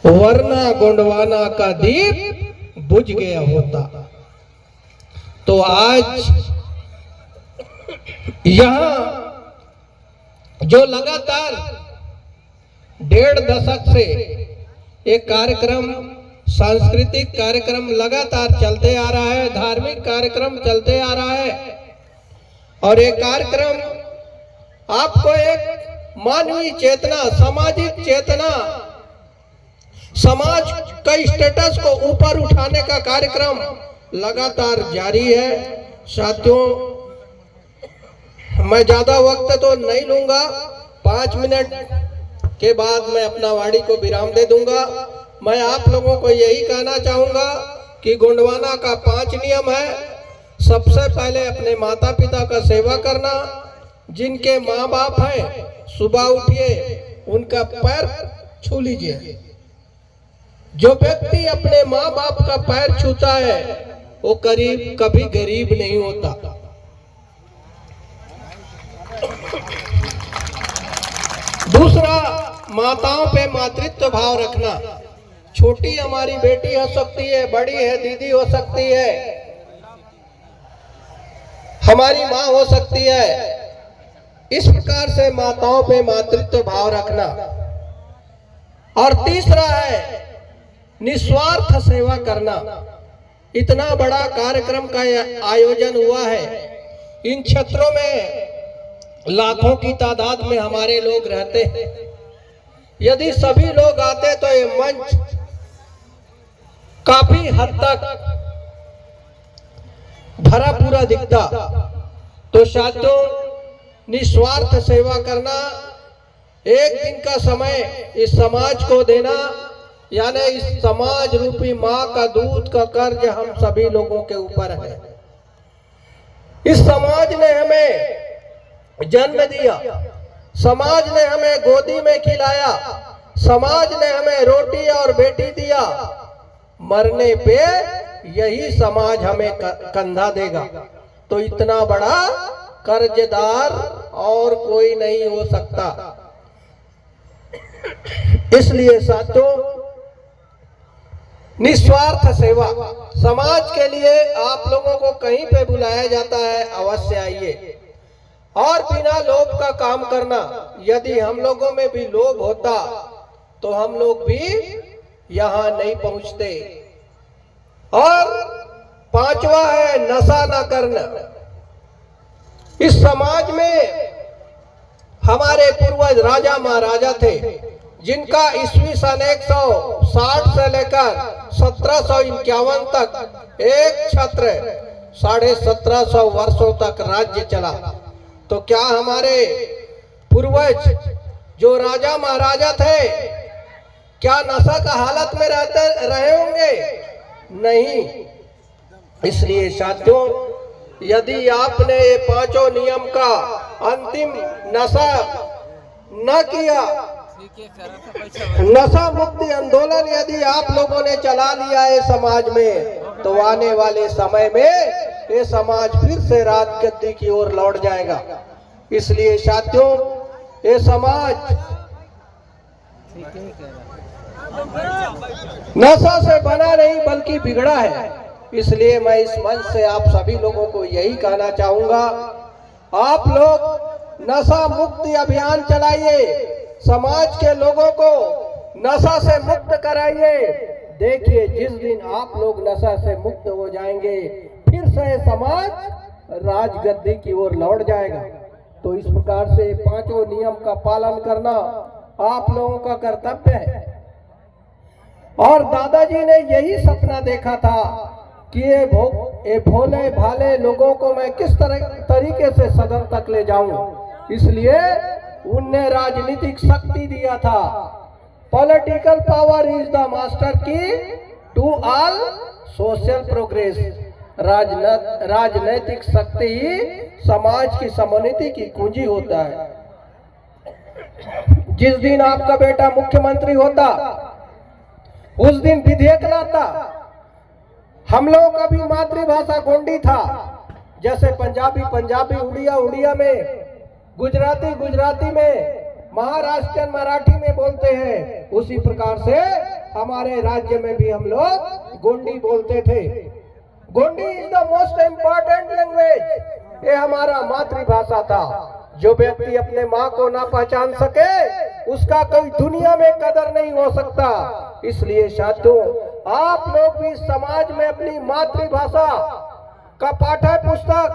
वरना गोंडवाना का दीप बुझ गया होता। तो आज यहां जो लगातार 1.5 दशक से एक कार्यक्रम, सांस्कृतिक कार्यक्रम लगातार चलते आ रहा है, धार्मिक कार्यक्रम चलते आ रहा है, और ये कार्यक्रम आपको एक मानवीय चेतना, सामाजिक चेतना, समाज का स्टेटस को ऊपर उठाने का कार्यक्रम लगातार जारी है। साथियों, मैं ज्यादा वक्त तो नहीं लूंगा, 5 मिनट के बाद मैं अपना वाणी को विराम दे दूंगा। मैं आप लोगों को यही कहना चाहूंगा कि गोंडवाना का 5 नियम है। सबसे पहले अपने माता पिता का सेवा करना। जिनके माँ बाप हैं, सुबह उठिए उनका पैर छू लीजिए। जो व्यक्ति अपने माँ बाप का पैर छूता है वो कभी गरीब नहीं होता। दूसरा, माताओं पे मातृत्व भाव रखना। छोटी हमारी बेटी हो सकती है, बड़ी है दीदी हो सकती है, हमारी माँ हो सकती है। इस प्रकार से माताओं पे मातृत्व भाव रखना। और तीसरा है निस्वार्थ सेवा करना। इतना बड़ा कार्यक्रम का आयोजन हुआ है। इन क्षेत्रों में लाखों की तादाद में हमारे लोग रहते हैं। यदि सभी लोग आते तो ये मंच काफी हद तक भरा पूरा दिखता। तो साथियों, निस्वार्थ सेवा करना, एक दिन का समय इस समाज को देना, यानी इस समाज रूपी माँ का दूध का कर्ज हम सभी लोगों के ऊपर है। इस समाज ने हमें जन्म दिया, समाज ने हमें गोदी में खिलाया, समाज ने हमें रोटी और बेटी दिया। मरने पे यही समाज हमें कंधा देगा। तो इतना बड़ा कर्जदार और कोई नहीं हो सकता। इसलिए साथियों, निस्वार्थ सेवा। समाज के लिए आप लोगों को कहीं पे बुलाया जाता है, अवश्य आइए। और बिना लोभ का काम करना। यदि हम लोगों में भी लोभ होता तो हम लोग भी यहां नहीं पहुंचते। और 5वां है नशा न करना। इस समाज में हमारे पूर्वज राजा महाराजा थे, जिनका ईस्वी सन 160 से लेकर 1751 तक एक छत्र 1750 वर्षों तक राज्य चला। तो क्या हमारे पूर्वज जो राजा महाराजा थे, क्या नशा का हालत में रहे होंगे? नहीं। इसलिए साथियों, यदि आपने ये 5 नियम का अंतिम नशा न किया, नशा मुक्ति आंदोलन यदि आप लोगों ने चला लिया है समाज में, तो आने वाले समय में ये समाज फिर से राजगद्दी की ओर लौट जाएगा। इसलिए साथियों, ये समाज नशा से बना नहीं बल्कि बिगड़ा है। इसलिए मैं इस मंच से आप सभी लोगों को यही कहना चाहूंगा, आप लोग नशा मुक्ति अभियान चलाइए, समाज के लोगों को नशा से मुक्त कराइए। देखिए, जिस दिन आप लोग नशा से मुक्त हो जाएंगे, फिर से समाज राजगद्दी की ओर लौट जाएगा। तो इस प्रकार से 5 नियम का पालन करना आप लोगों का कर्तव्य है। और दादाजी ने यही सपना देखा था कि ये भोले भाले लोगों को मैं किस तरीके से सदन तक ले जाऊं। इसलिए उनने राजनीतिक शक्ति दिया था। Political power is the master की टू ऑल सोशल प्रोग्रेस। राजनीतिक शक्ति ही समाज की समोन्नति की कुंजी होता है। जिस दिन आपका बेटा मुख्यमंत्री होता, उस दिन विधेयक लाता। हम लोगों का भी मातृभाषा गोंडी था। जैसे पंजाबी पंजाबी, उड़िया उड़िया में, गुजराती गुजराती में, महाराष्ट्रियन मराठी में बोलते हैं, उसी प्रकार से हमारे राज्य में भी हम लोग गोंडी बोलते थे। Gondi is the most important language. ये हमारा मातृभाषा था। जो व्यक्ति अपने माँ को ना पहचान सके उसका कोई दुनिया में कदर नहीं हो सकता। इसलिए साथियों, आप लोग भी समाज में अपनी मातृभाषा का पाठ्य पुस्तक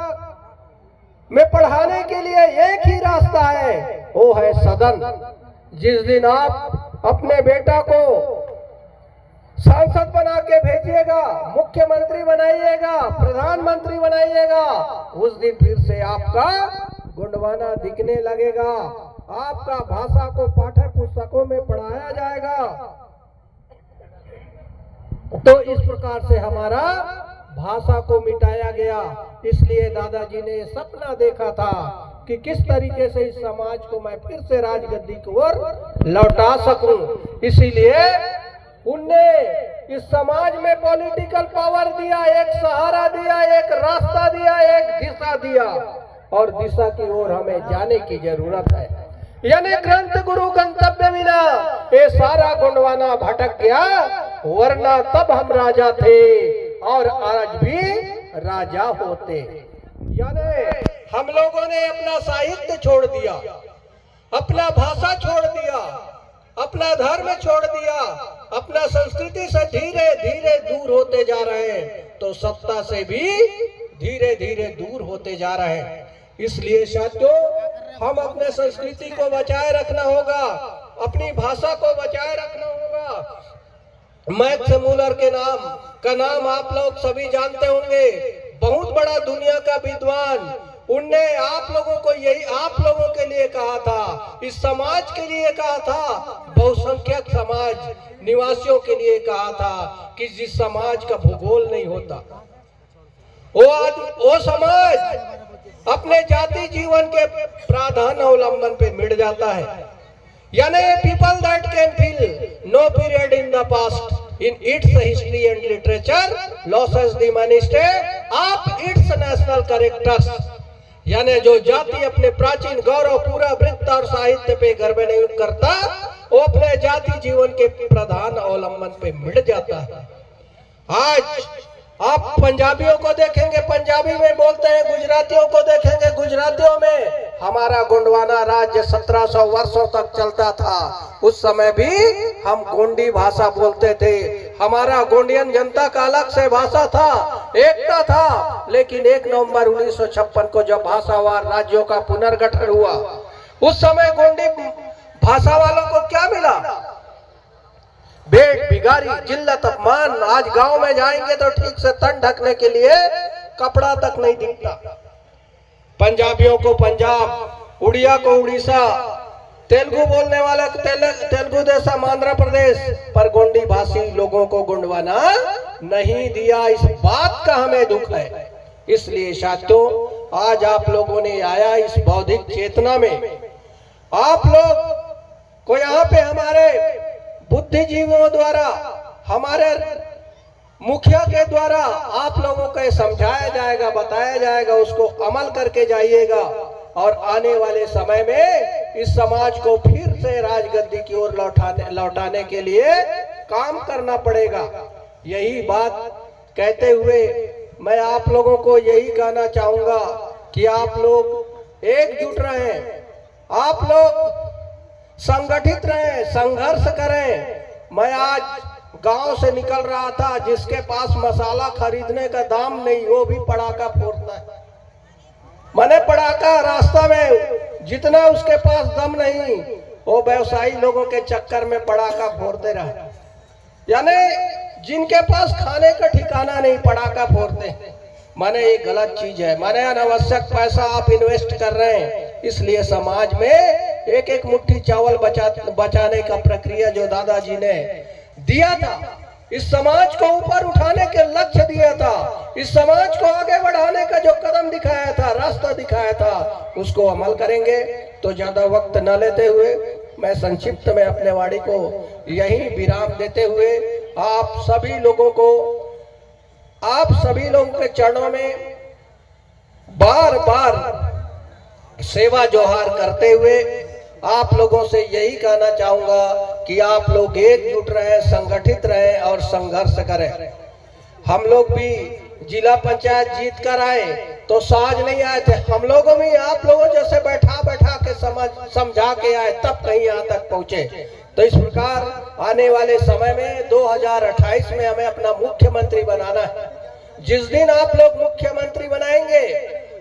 में पढ़ाने के लिए एक ही रास्ता है, वो है सदन। जिस दिन आप अपने बेटा को सांसद बना के भेजिएगा, मुख्यमंत्री बनाइएगा, प्रधानमंत्री बनाइएगा, उस दिन फिर से आपका गोंडवाना दिखने लगेगा। आपका भाषा को पाठ्य पुस्तकों में पढ़ाया जाएगा। तो इस प्रकार से हमारा भाषा को मिटाया गया। इसलिए दादाजी ने सपना देखा था कि किस तरीके से इस समाज को मैं फिर से राजगद्दी की ओर लौटा सकूं। इसीलिए उनने इस समाज में पॉलिटिकल पावर दिया, एक सहारा दिया, एक रास्ता दिया, एक दिशा दिया, और दिशा की ओर हमें जाने की जरूरत है। यानी ग्रंथ गुरु गंतव्य बिना ये सारा गोंडवाना भटक गया, वरना तब हम राजा थे और आज भी राजा होते। यानी हम लोगों ने अपना साहित्य छोड़ दिया, अपना भाषा छोड़ दिया, अपना धर्म छोड़ दिया, अपना संस्कृति से धीरे धीरे दूर होते जा रहे हैं, तो सत्ता से भी धीरे धीरे दूर होते जा रहे हैं। इसलिए साथियों, हम अपने संस्कृति को बचाए रखना होगा, अपनी भाषा को बचाए रखना होगा। मैक्स मूलर के नाम आप लोग सभी जानते होंगे। बहुत बड़ा दुनिया का विद्वान, उनने आप लोगों के लिए कहा था, इस समाज के लिए कहा था, बहुसंख्यक समाज निवासियों के लिए कहा था कि जिस समाज का भूगोल नहीं होता वो समाज अपने जाति जीवन के प्रावधान अवलंबन पे मिट जाता है। यानी people that can feel no period in the past in its history and literature loses the mainstay of its national characters. यानी जो जाति अपने प्राचीन गौरव पूरा वृत्त और साहित्य पे गर्व नहीं करता, वो अपने जाति जीवन के प्रधान अवलंबन पे मिट जाता है। आज आप पंजाबियों को देखेंगे, पंजाबी में बोलते हैं, गुजरातियों को देखेंगे, गुजरातियों में। हमारा गोंडवाना राज्य 1700 वर्षों तक चलता था, उस समय भी हम गोंडी भाषा बोलते थे। हमारा गोंडियन जनता का अलग से भाषा था, एकता था। लेकिन 1 नवंबर 1956 को जब भाषावार राज्यों का पुनर्गठन हुआ, उस समय गोंडी भाषा वालों को क्या मिला? बेट, बिगारी, जिल्लत, अपमान। आज गांव में जाएंगे तो ठीक से तन ढकने के लिए कपड़ा तक नहीं दिखता। पंजाबियों को पंजाब, उड़िया को उड़ीसा, तेलुगु बोलने वाले तेलुगु देशम आंध्र प्रदेश, पर गोंडी भाषी लोगों को गोंडवाना नहीं दिया। इस बात का हमें दुख है। इसलिए साथियों, आज आप लोगों ने आया इस बौद्धिक चेतना में, आप लोग को यहाँ पे हमारे बुद्धिजीवियों द्वारा, हमारे मुखिया के द्वारा आप लोगों को समझाया जाएगा, बताया जाएगा, उसको अमल करके जाइएगा। और आने वाले समय में इस समाज को फिर से राजगद्दी की ओर लौटाने के लिए काम करना पड़ेगा। यही बात कहते हुए मैं आप लोगों को यही कहना चाहूंगा कि आप लोग एकजुट रहें, आप लोग संगठित रहें, संघर्ष करें। मैं आज गांव से निकल रहा था, जिसके पास मसाला खरीदने का दाम नहीं, वो भी पटाखा फोड़ता है। मैंने पटाखा रास्ता में, जितना उसके पास दम नहीं, वो व्यवसायी लोगों के चक्कर में पटाखा फोड़ते रहे। यानी जिनके पास खाने का ठिकाना नहीं, पटाखा फोड़ते हैं। माने ये गलत चीज है। माने अनावश्यक पैसा आप इन्वेस्ट कर रहे हैं। इसलिए समाज में एक एक मुट्ठी चावल बचाने का प्रक्रिया जो दादाजी ने दिया था, इस समाज को ऊपर उठाने के लक्ष्य दिया था, इस समाज को आगे बढ़ाने का जो कदम दिखाया था, रास्ता दिखाया था, उसको अमल करेंगे। तो ज्यादा वक्त न लेते हुए मैं संक्षिप्त में अपने वाणी को यही विराम देते हुए आप सभी लोगों के चरणों में बार बार सेवा जोहार करते हुए आप लोगों से यही कहना चाहूंगा कि आप लोग एकजुट रहें, संगठित रहें और संघर्ष करें। हम लोग भी जिला पंचायत जीत कर आए तो साज नहीं आए थे, हम लोगों में आप लोगों जैसे बैठा बैठा के समझा के आए, तब कहीं यहाँ तक पहुंचे। तो इस प्रकार आने वाले समय में 2028 में हमें अपना मुख्यमंत्री बनाना है। जिस दिन आप लोग मुख्यमंत्री बनाएंगे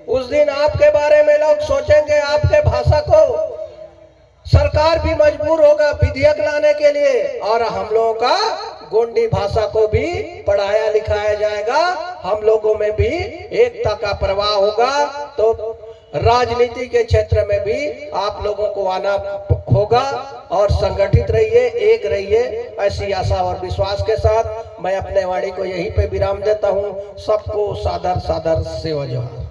उस दिन आपके बारे में लोग सोचेंगे, आपके भाषा को सरकार भी मजबूर होगा विधेयक लाने के लिए, और हम लोगों का गोंडी भाषा को भी पढ़ाया लिखाया जाएगा, हम लोगों में भी एकता का प्रवाह होगा। तो राजनीति के क्षेत्र में भी आप लोगों को आना होगा और संगठित रहिए, एक रहिए, ऐसी आशा और विश्वास के साथ मैं अपने वाणी को यहीं पे विराम देता हूँ। सबको सादर सादर सेवा जोहार।